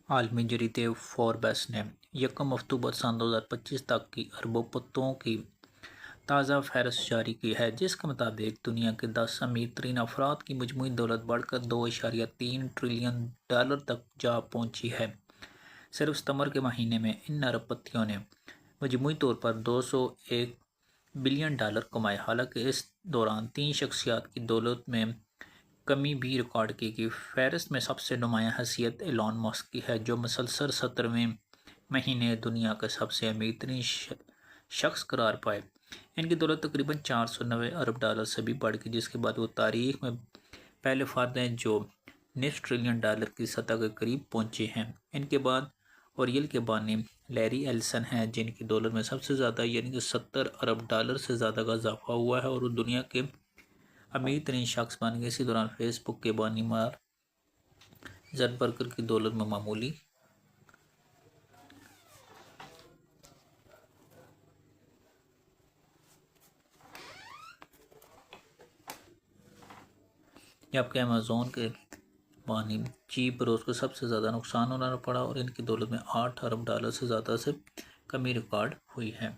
आलमी जरीदे फोर्ब्स ने 1 अक्टूबर सन 2025 तक की अरबोपतियों की ताज़ा फहरिस्त जारी की है, जिसके मुताबिक दुनिया के 10 अमीर तरीन अफराद की मजमूई दौलत बढ़कर $2.3 ट्रिलियन तक जा पहुँची है। सिर्फ सितंबर के महीने में इन अरबपतियों ने मजमूई तौर पर $201 बिलियन कमाए। हालांकि इस दौरान 3 शख्सियात की दौलत में कमी भी रिकॉर्ड की गई। फहरिस्त में सबसे नुमायां हैसियत एलॉन मस्क की है, जो मुसलसल 17वें महीने दुनिया के सबसे अमीर तरीन शख्स करार पाए। इनकी दौलत तकरीबन $490 अरब से भी बढ़ गई, जिसके बाद वो तारीख में पहले फर्द हैं जो $1 ट्रिलियन की सतह के करीब पहुंचे हैं। इनके बाद ओरियल के बानी लैरी एल्सन हैं, जिनकी दौलत में सबसे ज़्यादा यानी कि $70 अरब से ज़्यादा का इजाफा हुआ है और वो दुनिया के अमीर तरीन शख्स बन गए। इसी दौरान फेसबुक के बानी मार्क ज़करबर्ग की दौलत में मामूली जबकि अमेज़न के बानी जेफ बेजोस को सबसे ज़्यादा नुकसान होना पड़ा और इनकी दौलत में $8 अरब से ज़्यादा से कमी रिकॉर्ड हुई है।